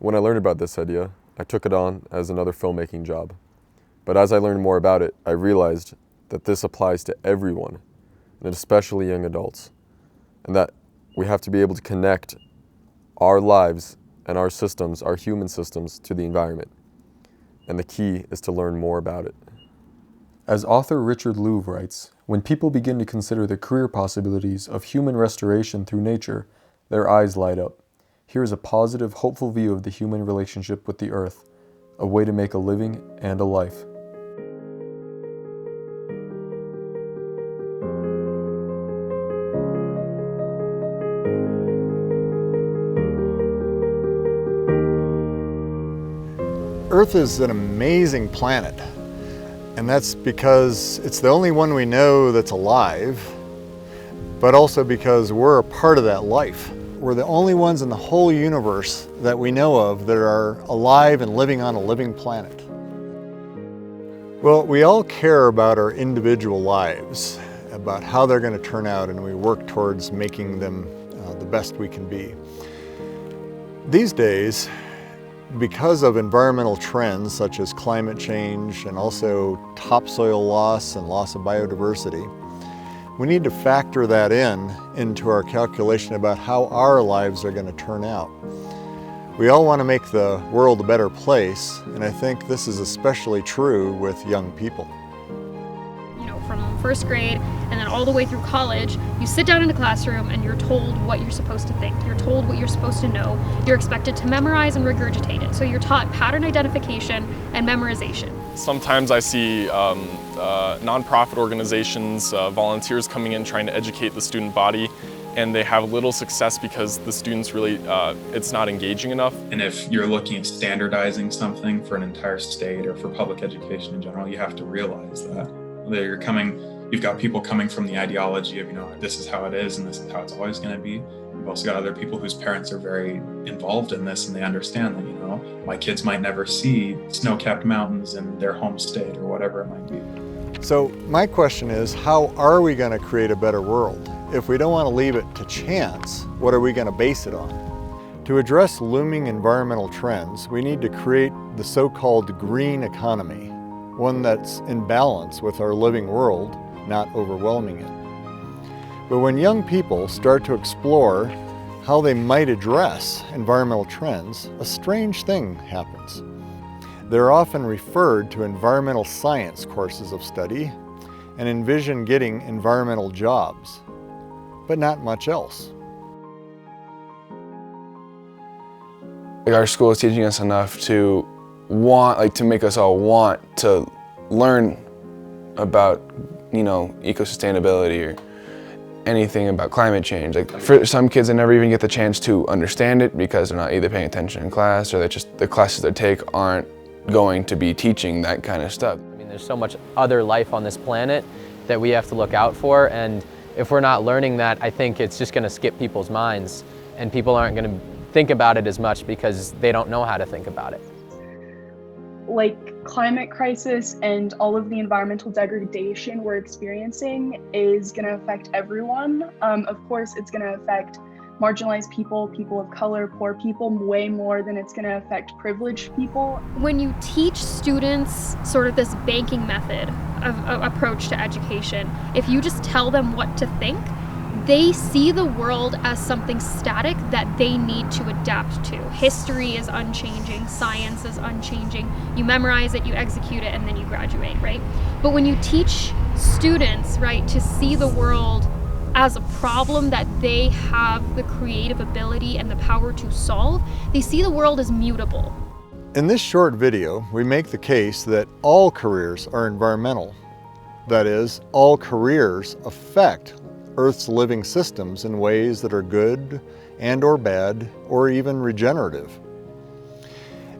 When I learned about this idea, I took it on as another filmmaking job. But as I learned more about it, I realized that this applies to everyone, and especially young adults, and that we have to be able to connect our lives and our systems, our human systems, to the environment. And the key is to learn more about it. As author Richard Louv writes, when people begin to consider the career possibilities of human restoration through nature, their eyes light up. Here is a positive, hopeful view of the human relationship with the earth, a way to make a living and a life. Earth is an amazing planet, and that's because it's the only one we know that's alive, but also because we're a part of that life. We're the only ones in the whole universe that we know of that are alive and living on a living planet. Well, we all care about our individual lives, about how they're going to turn out, and we work towards making them the best we can be. These days, because of environmental trends such as climate change and also topsoil loss and loss of biodiversity, we need to factor that into our calculation about how our lives are going to turn out. We all want to make the world a better place, and I think this is especially true with young people. You know, from first grade and then all the way through college, you sit down in a classroom and you're told what you're supposed to think. You're told what you're supposed to know. You're expected to memorize and regurgitate it. So you're taught pattern identification and memorization. Sometimes I see nonprofit organizations, volunteers coming in trying to educate the student body, and they have little success because the students really, it's not engaging enough. And if you're looking at standardizing something for an entire state or for public education in general, you have to realize that you've got people coming from the ideology of, this is how it is and this is how it's always going to be. You've also got other people whose parents are very involved in this and they understand that, my kids might never see snow-capped mountains in their home state or whatever it might be. So my question is, how are we going to create a better world? If we don't want to leave it to chance, what are we going to base it on? To address looming environmental trends, we need to create the so-called green economy, one that's in balance with our living world, not overwhelming it. But when young people start to explore how they might address environmental trends, a strange thing happens. They're often referred to environmental science courses of study and envision getting environmental jobs, but not much else. Our school is teaching us enough to to make us all want to learn about, eco-sustainability or anything about climate change. For some kids, they never even get the chance to understand it because they're not either paying attention in class or the classes they take aren't going to be teaching that kind of stuff. There's so much other life on this planet that we have to look out for, and if we're not learning that, I think it's just going to skip people's minds, and people aren't going to think about it as much because they don't know how to think about it. Like climate crisis and all of the environmental degradation we're experiencing is going to affect everyone. Of course, it's going to affect marginalized people, people of color, poor people, way more than it's going to affect privileged people. When you teach students sort of this banking method of approach to education, if you just tell them what to think, they see the world as something static that they need to adapt to. History is unchanging, science is unchanging. You memorize it, you execute it, and then you graduate, right? But when you teach students, right, to see the world as a problem that they have the creative ability and the power to solve, they see the world as mutable. In this short video, we make the case that all careers are environmental. That is, all careers affect Earth's living systems in ways that are good and or bad or even regenerative.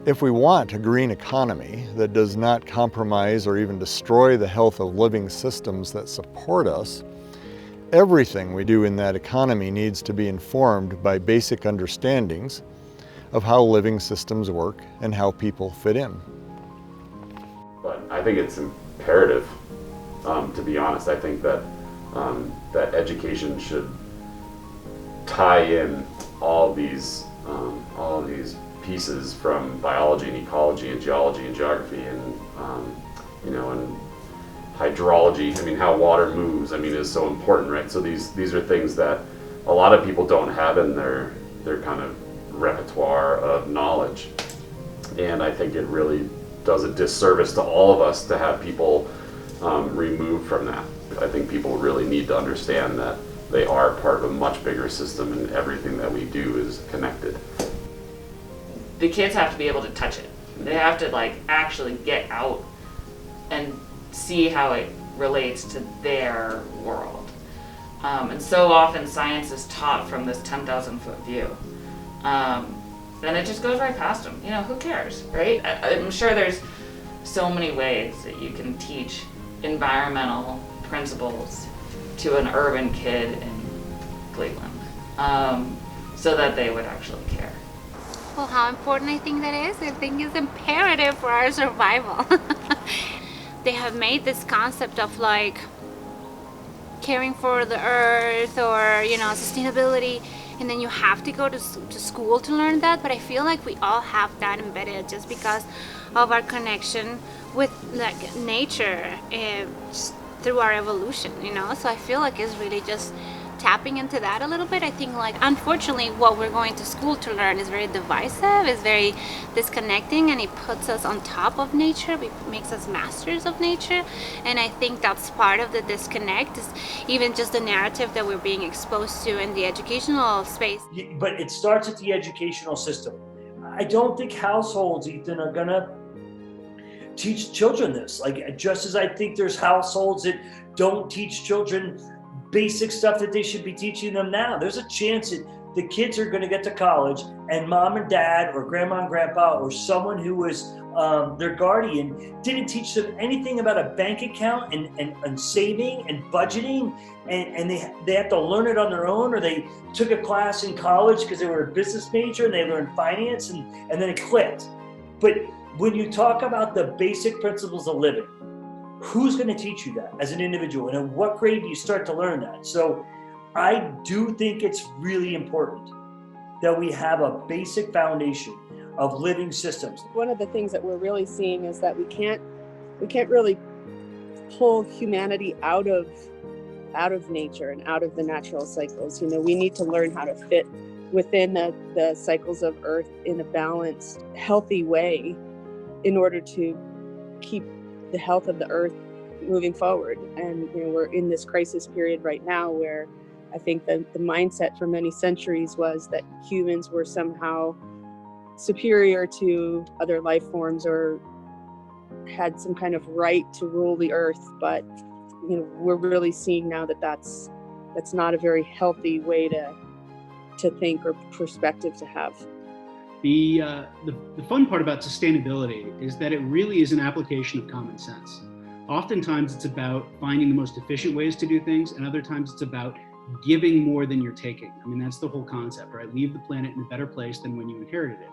If we want a green economy that does not compromise or even destroy the health of living systems that support us, everything we do in that economy needs to be informed by basic understandings of how living systems work and how people fit in. But I think it's imperative, to be honest. I think that that education should tie in all these pieces from biology and ecology and geology and geography and and hydrology. I mean, how water moves, I mean, is so important, right? So these are things that a lot of people don't have in their kind of repertoire of knowledge. And I think it really does a disservice to all of us to have people removed from that. I think people really need to understand that they are part of a much bigger system and everything that we do is connected. The kids have to be able to touch it. They have to actually get out and see how it relates to their world. And so often science is taught from this 10,000 foot view. And it just goes right past them. Who cares, right? I'm sure there's so many ways that you can teach environmental principles to an urban kid in Cleveland, so that they would actually care. Well, how important I think that is? I think it's imperative for our survival. They have made this concept of caring for the earth or, sustainability, and then you have to go to school to learn that. But I feel like we all have that embedded just because of our connection with nature just through our evolution, So I feel like it's really just tapping into that a little bit. I think unfortunately what we're going to school to learn is very divisive, is very disconnecting, and it puts us on top of nature. It makes us masters of nature, and I think that's part of the disconnect, is even just the narrative that we're being exposed to in the educational space. But it starts at the educational system. I don't think households, Ethan, are gonna teach children this. Just as I think there's households that don't teach children basic stuff that they should be teaching them now. There's a chance that the kids are going to get to college and mom and dad or grandma and grandpa or someone who was their guardian didn't teach them anything about a bank account and saving and budgeting, and they have to learn it on their own, or they took a class in college because they were a business major and they learned finance and then it clicked. But when you talk about the basic principles of living, who's going to teach you that as an individual? And at what grade do you start to learn that? So I do think it's really important that we have a basic foundation of living systems. One of the things that we're really seeing is that we can't really pull humanity out of nature and out of the natural cycles. We need to learn how to fit within the cycles of Earth in a balanced, healthy way in order to keep the health of the earth moving forward. And we're in this crisis period right now where I think that the mindset for many centuries was that humans were somehow superior to other life forms or had some kind of right to rule the earth. But we're really seeing now that that's not a very healthy way to think or perspective to have. The fun part about sustainability is that it really is an application of common sense. Oftentimes it's about finding the most efficient ways to do things, and other times it's about giving more than you're taking. I mean, that's the whole concept, right? Leave the planet in a better place than when you inherited it.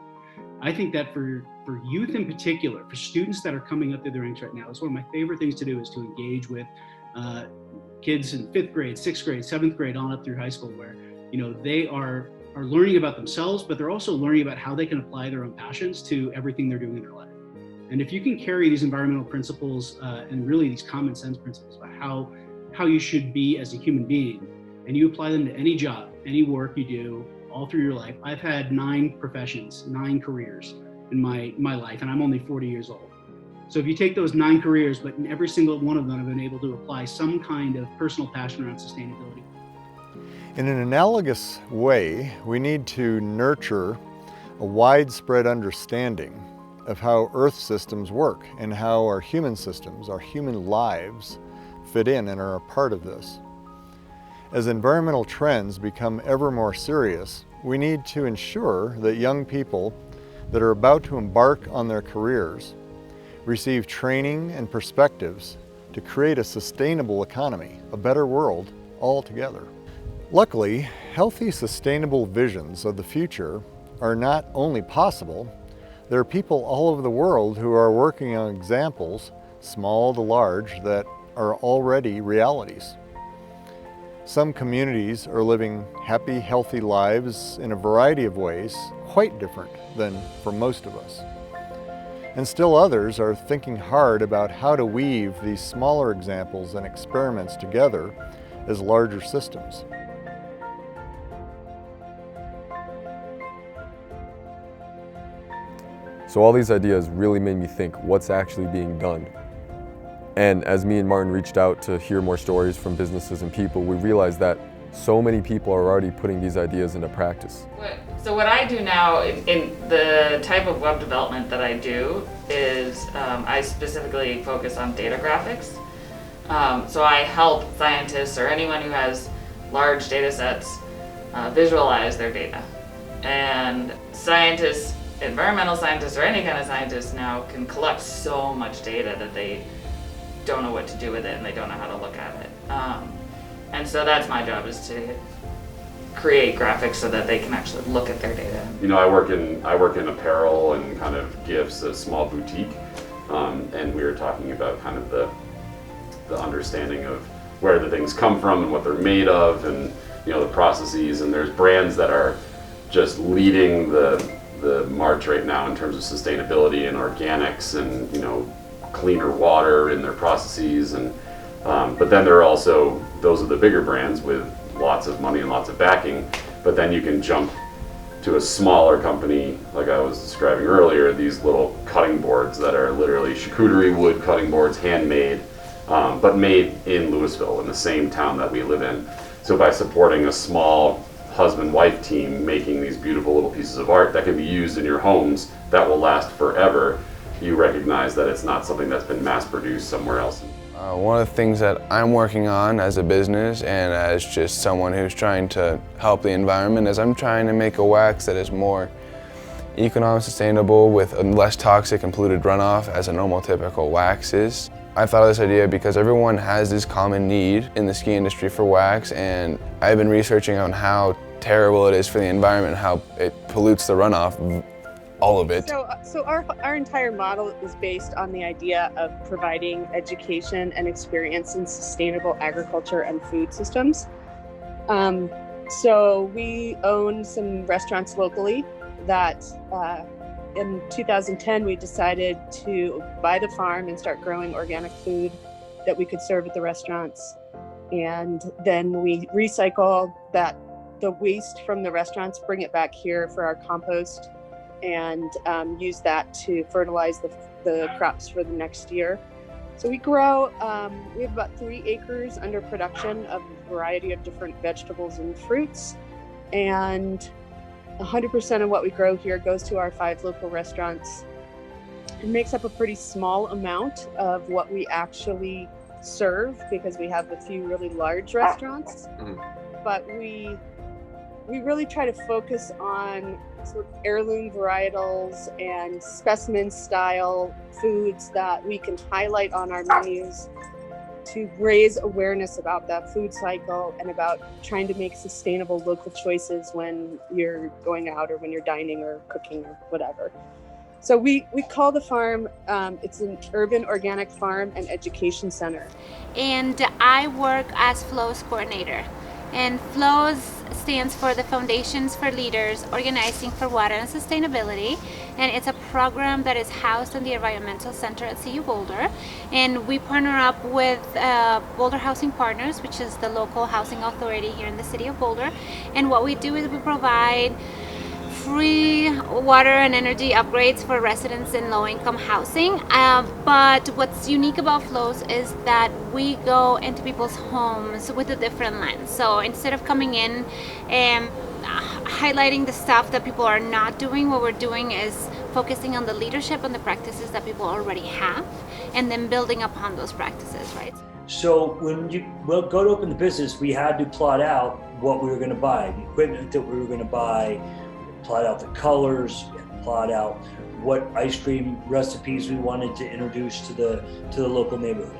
I think that for youth in particular, for students that are coming up through the ranks right now, it's one of my favorite things to do is to engage with kids in 5th grade, 6th grade, 7th grade, on up through high school, where they are learning about themselves, but they're also learning about how they can apply their own passions to everything they're doing in their life. And if you can carry these environmental principles and really these common sense principles about how you should be as a human being, and you apply them to any job, any work you do all through your life. I've had 9 professions, 9 careers in my life, and I'm only 40 years old. So if you take those 9 careers, but in every single one of them I've been able to apply some kind of personal passion around sustainability. In an analogous way, we need to nurture a widespread understanding of how Earth systems work and how our human systems, our human lives, fit in and are a part of this. As environmental trends become ever more serious, we need to ensure that young people that are about to embark on their careers receive training and perspectives to create a sustainable economy, a better world altogether. Luckily, healthy, sustainable visions of the future are not only possible, there are people all over the world who are working on examples, small to large, that are already realities. Some communities are living happy, healthy lives in a variety of ways, quite different than for most of us. And still others are thinking hard about how to weave these smaller examples and experiments together as larger systems. So all these ideas really made me think what's actually being done. And as me and Martin reached out to hear more stories from businesses and people, we realized that so many people are already putting these ideas into practice. So what I do now in the type of web development that I do is I specifically focus on data graphics. So I help scientists or anyone who has large data sets visualize their data. And scientists, environmental scientists or any kind of scientist now can collect so much data that they don't know what to do with it and they don't know how to look at it. And so that's my job, is to create graphics so that they can actually look at their data. You know, I work in apparel and kind of gifts, a small boutique, and we were talking about kind of the understanding of where the things come from and what they're made of, and you know, the processes. And there's brands that are just leading the march right now in terms of sustainability and organics and, you know, cleaner water in their processes. And but then there are also, those are the bigger brands with lots of money and lots of backing. But then you can jump to a smaller company, like I was describing earlier, these little cutting boards that are literally charcuterie wood cutting boards, handmade, but made in Louisville, in the same town that we live in. So by supporting a small husband-wife team making these beautiful little pieces of art that can be used in your homes that will last forever, you recognize that it's not something that's been mass-produced somewhere else. One of the things that I'm working on as a business and as just someone who's trying to help the environment is I'm trying to make a wax that is more economic, sustainable, with a less toxic and polluted runoff as a normal typical wax is. I thought of this idea because everyone has this common need in the ski industry for wax, and I've been researching on how terrible it is for the environment, how it pollutes the runoff, all of it. So our entire model is based on the idea of providing education and experience in sustainable agriculture and food systems. So we own some restaurants locally that in 2010 we decided to buy the farm and start growing organic food that we could serve at the restaurants. And then we recycle the waste from the restaurants, bring it back here for our compost, and use that to fertilize the crops for the next year. So we grow, we have about 3 acres under production of a variety of different vegetables and fruits. And 100% of what we grow here goes to our 5 local restaurants. It makes up a pretty small amount of what we actually serve because we have a few really large restaurants. But we really try to focus on sort of heirloom varietals and specimen style foods that we can highlight on our menus to raise awareness about that food cycle and about trying to make sustainable local choices when you're going out or when you're dining or cooking or whatever. So we call the farm, it's an urban organic farm and education center. And I work as FLOWS coordinator. And FLOWS stands for the Foundations for Leaders Organizing for Water and Sustainability, and it's a program that is housed in the Environmental Center at CU Boulder. And we partner up with Boulder Housing Partners, which is the local housing authority here in the city of Boulder. And what we do is we provide free water and energy upgrades for residents in low-income housing. But what's unique about FLOWS is that we go into people's homes with a different lens. So instead of coming in and highlighting the stuff that people are not doing, what we're doing is focusing on the leadership and the practices that people already have, and then building upon those practices, right? So when you go to open the business, we had to plot out what we were going to buy, the equipment that we were going to buy, plot out the colors, plot out what ice cream recipes we wanted to introduce to the local neighborhood.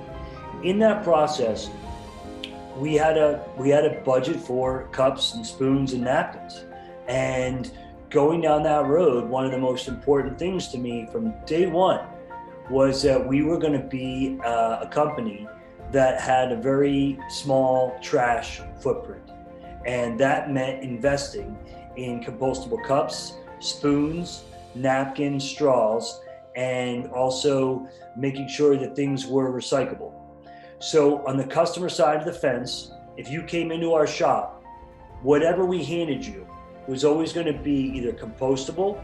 In that process, we had a budget for cups and spoons and napkins. And going down that road, one of the most important things to me from day one was that we were going to be a company that had a very small trash footprint. And that meant investing in compostable cups, spoons, napkins, straws, and also making sure that things were recyclable. So on the customer side of the fence, if you came into our shop, whatever we handed you was always going to be either compostable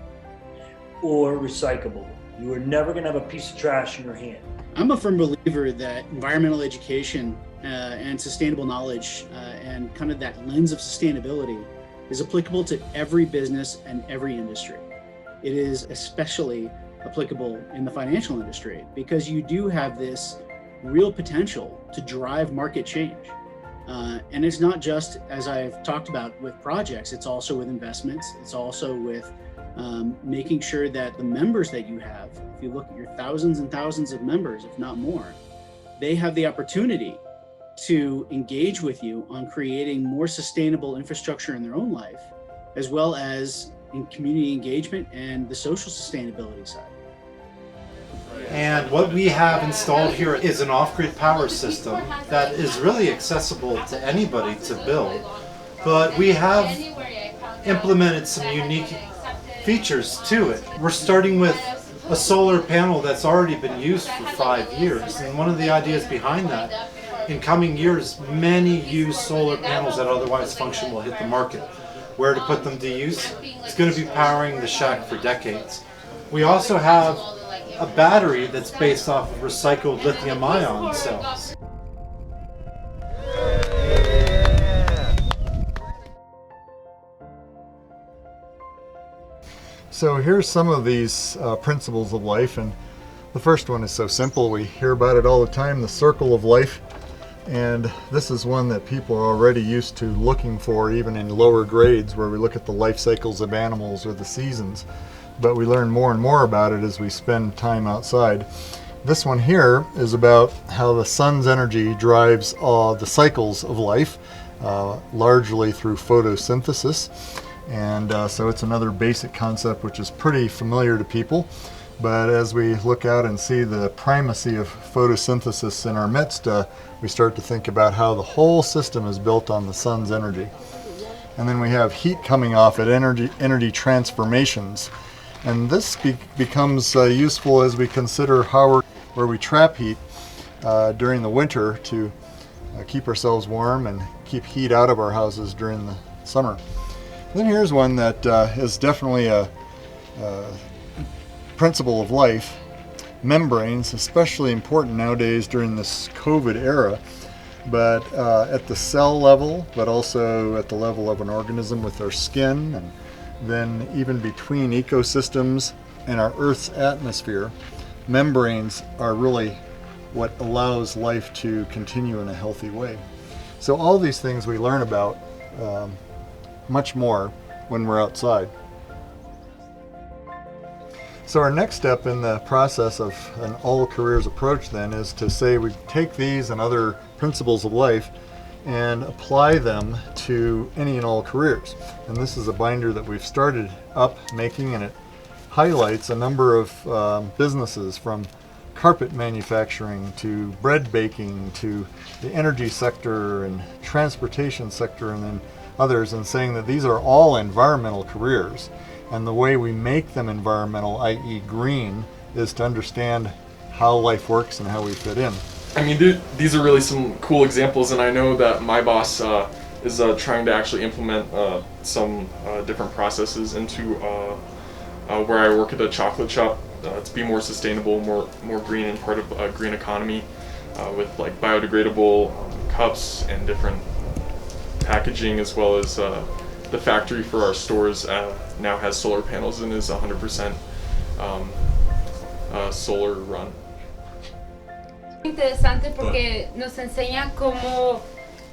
or recyclable. You were never going to have a piece of trash in your hand. I'm a firm believer that environmental education and sustainable knowledge and kind of that lens of sustainability is applicable to every business and every industry. It is especially applicable in the financial industry because you do have this real potential to drive market change. And it's not just, as I've talked about, with projects, it's also with investments. It's also with making sure that the members that you have, if you look at your thousands and thousands of members, if not more, they have the opportunity to engage with you on creating more sustainable infrastructure in their own life, as well as in community engagement and the social sustainability side. And what we have installed here is an off-grid power system that is really accessible to anybody to build. But we have implemented some unique features to it. We're starting with a solar panel that's already been used for 5 years. And one of the ideas behind that, in coming years, many used solar panels that otherwise function will hit the market. Where to put them to use? It's going to be powering the shack for decades. We also have a battery that's based off of recycled lithium-ion cells. So here's some of these principles of life, and the first one is so simple. We hear about it all the time, the circle of life. And this is one that people are already used to looking for, even in lower grades where we look at the life cycles of animals or the seasons. But we learn more and more about it as we spend time outside. This one here is about how the sun's energy drives the cycles of life, largely through photosynthesis. And so it's another basic concept which is pretty familiar to people. But as we look out and see the primacy of photosynthesis in our midst, we start to think about how the whole system is built on the sun's energy. And then we have heat coming off at energy transformations. And this becomes useful as we consider where we trap heat during the winter to keep ourselves warm and keep heat out of our houses during the summer. Then here's one that is definitely a principle of life. Membranes, especially important nowadays during this COVID era, but at the cell level, but also at the level of an organism with our skin, and then even between ecosystems and our Earth's atmosphere, membranes are really what allows life to continue in a healthy way. So all these things we learn about much more when we're outside. So our next step in the process of an all careers approach then is to say we take these and other principles of life and apply them to any and all careers. And this is a binder that we've started up making, and it highlights a number of businesses from carpet manufacturing to bread baking to the energy sector and transportation sector and then others, and saying that these are all environmental careers. And the way we make them environmental, i.e. green, is to understand how life works and how we fit in. I mean, these are really some cool examples, and I know that my boss is trying to actually implement some different processes into where I work at a chocolate shop to be more sustainable, more green, and part of a green economy with like biodegradable cups and different packaging, as well as the factory for our stores now has solar panels and is 100% solar run. Interesante porque nos enseña cómo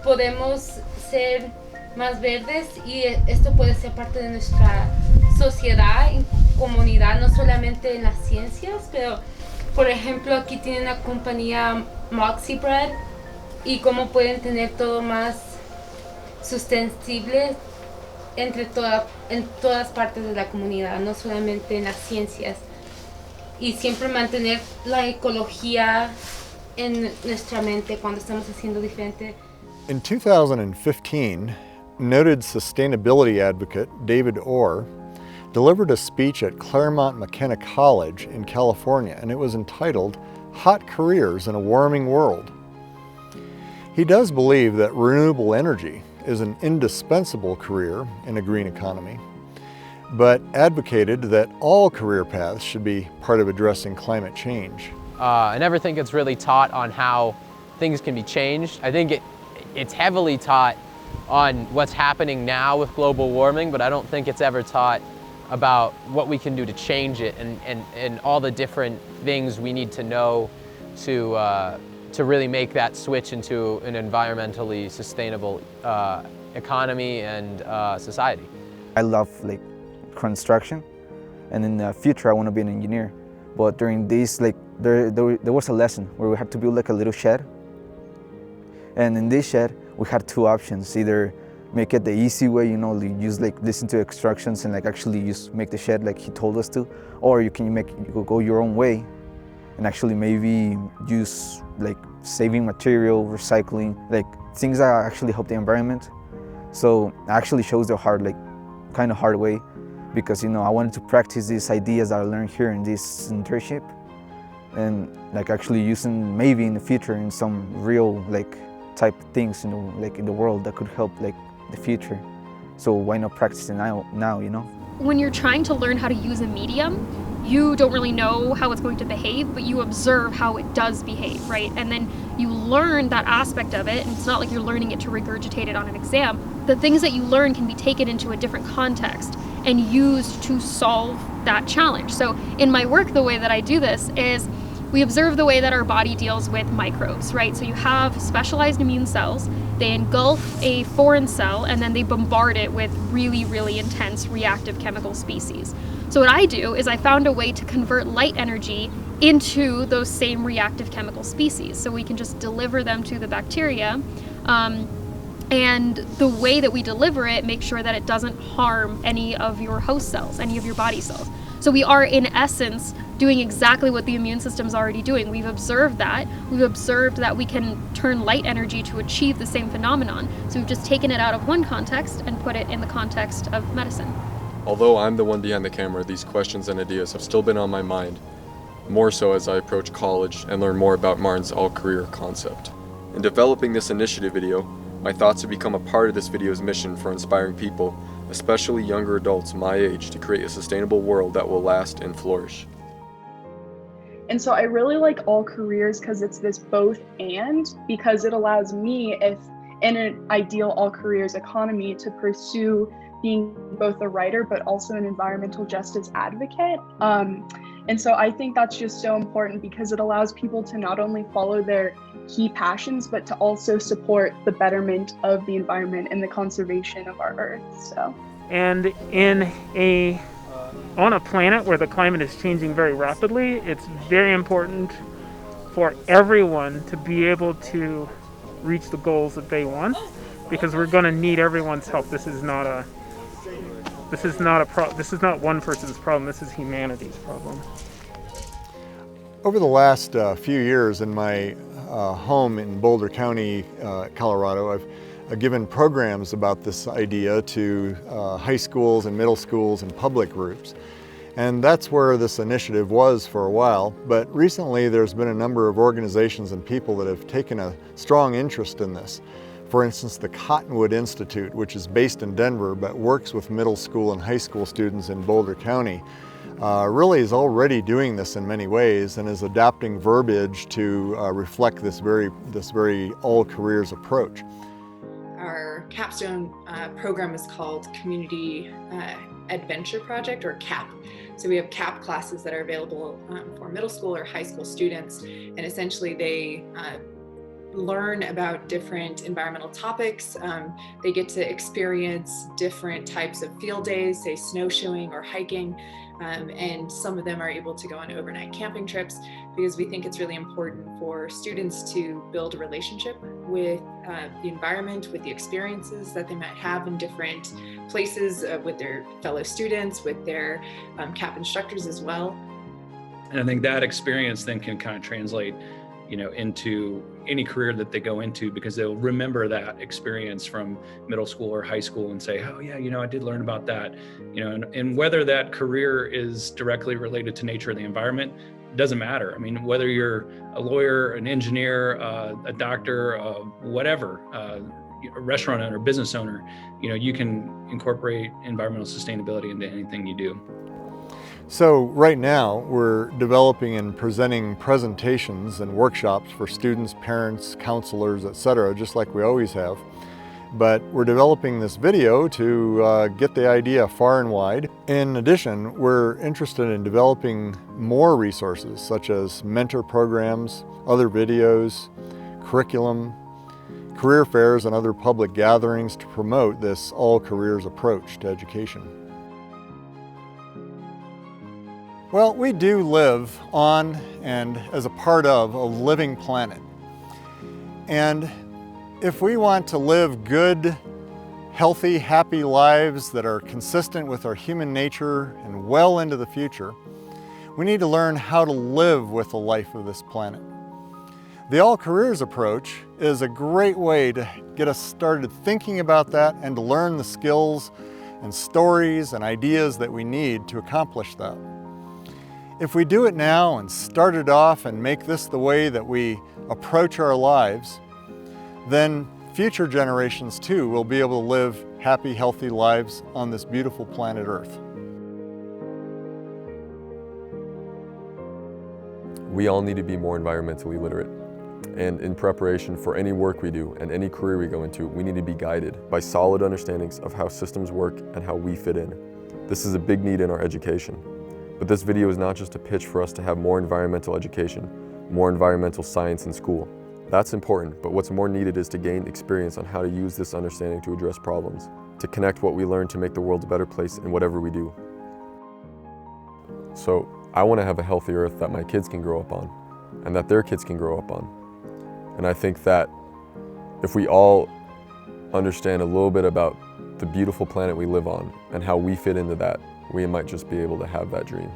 podemos ser más verdes, y esto puede ser parte de nuestra sociedad, en comunidad, no solamente en las ciencias, pero por ejemplo aquí tiene una compañía Moxie Bread y cómo pueden tener todo más sostenible en todas partes de la comunidad, no solamente en las ciencias, y siempre mantener la ecología en nuestra mente cuando estamos haciendo diferente. In 2015, noted sustainability advocate David Orr delivered a speech at Claremont McKenna College in California, and it was entitled Hot Careers in a Warming World. He does believe that renewable energy is an indispensable career in a green economy, but advocated that all career paths should be part of addressing climate change. I never think it's really taught on how things can be changed. I think it's heavily taught on what's happening now with global warming, but I don't think it's ever taught about what we can do to change it and all the different things we need to know to really make that switch into an environmentally sustainable economy and society. I love like construction, and in the future I want to be an engineer. But during this, like there was a lesson where we had to build like a little shed, and in this shed we had two options: either make it the easy way, you know, use like listen to instructions and like actually just make the shed like he told us to, or you can go your own way and actually maybe use like saving material, recycling, like things that actually help the environment. So it actually shows the kind of hard way, because, you know, I wanted to practice these ideas that I learned here in this internship and like actually using maybe in the future in some real like type of things, you know, like in the world that could help like the future. So why not practice it now, you know? When you're trying to learn how to use a medium, you don't really know how it's going to behave, but you observe how it does behave, right? And then you learn that aspect of it, and it's not like you're learning it to regurgitate it on an exam. The things that you learn can be taken into a different context and used to solve that challenge. So in my work, the way that I do this is we observe the way that our body deals with microbes, right? So you have specialized immune cells, they engulf a foreign cell, and then they bombard it with really, really intense reactive chemical species. So what I do is I found a way to convert light energy into those same reactive chemical species. So we can just deliver them to the bacteria, and the way that we deliver it makes sure that it doesn't harm any of your host cells, any of your body cells. So we are, in essence, doing exactly what the immune system's already doing. We've observed that. We've observed that we can turn light energy to achieve the same phenomenon. So we've just taken it out of one context and put it in the context of medicine. Although I'm the one behind the camera, these questions and ideas have still been on my mind, more so as I approach college and learn more about Martin's all-career concept. In developing this initiative video, my thoughts have become a part of this video's mission for inspiring people, especially younger adults my age, to create a sustainable world that will last and flourish. And so I really like all careers because it's this both and, because it allows me, if in an ideal all careers economy, to pursue being both a writer but also an environmental justice advocate. And so I think that's just so important because it allows people to not only follow their key passions, but to also support the betterment of the environment and the conservation of our Earth. So. And on a planet where the climate is changing very rapidly, it's very important for everyone to be able to reach the goals that they want, because we're going to need everyone's help. This is not one person's problem. This is humanity's problem. Over the last few years in my home in Boulder County, Colorado, I've given programs about this idea to high schools and middle schools and public groups. And that's where this initiative was for a while. But recently there's been a number of organizations and people that have taken a strong interest in this. For instance, the Cottonwood Institute, which is based in Denver but works with middle school and high school students in Boulder County, really is already doing this in many ways and is adapting verbiage to reflect this very all careers approach. Our capstone program is called Community Adventure Project, or CAP. So we have CAP classes that are available for middle school or high school students, and essentially they learn about different environmental topics. They get to experience different types of field days, say snowshoeing or hiking, and some of them are able to go on overnight camping trips, because we think it's really important for students to build a relationship with the environment, with the experiences that they might have in different places, with their fellow students, with their CAP instructors as well. And I think that experience then can kind of translate into any career that they go into, because they'll remember that experience from middle school or high school and say, oh yeah, I did learn about that. And whether that career is directly related to nature or the environment, doesn't matter. I mean, whether you're a lawyer, an engineer, a doctor, whatever, a restaurant owner, business owner, you can incorporate environmental sustainability into anything you do. So right now we're developing and presenting presentations and workshops for students, parents, counselors, etc., just like we always have. But we're developing this video to get the idea far and wide. In addition, we're interested in developing more resources such as mentor programs, other videos, curriculum, career fairs, and other public gatherings to promote this all-careers approach to education. Well, we do live on and as a part of a living planet. And if we want to live good, healthy, happy lives that are consistent with our human nature and well into the future, we need to learn how to live with the life of this planet. The all-careers approach is a great way to get us started thinking about that and to learn the skills and stories and ideas that we need to accomplish that. If we do it now and start it off and make this the way that we approach our lives, then future generations too will be able to live happy, healthy lives on this beautiful planet Earth. We all need to be more environmentally literate. And in preparation for any work we do and any career we go into, we need to be guided by solid understandings of how systems work and how we fit in. This is a big need in our education. But this video is not just a pitch for us to have more environmental education, more environmental science in school. That's important, but what's more needed is to gain experience on how to use this understanding to address problems, to connect what we learn to make the world a better place in whatever we do. So I want to have a healthy Earth that my kids can grow up on, and that their kids can grow up on. And I think that if we all understand a little bit about the beautiful planet we live on and how we fit into that, we might just be able to have that dream.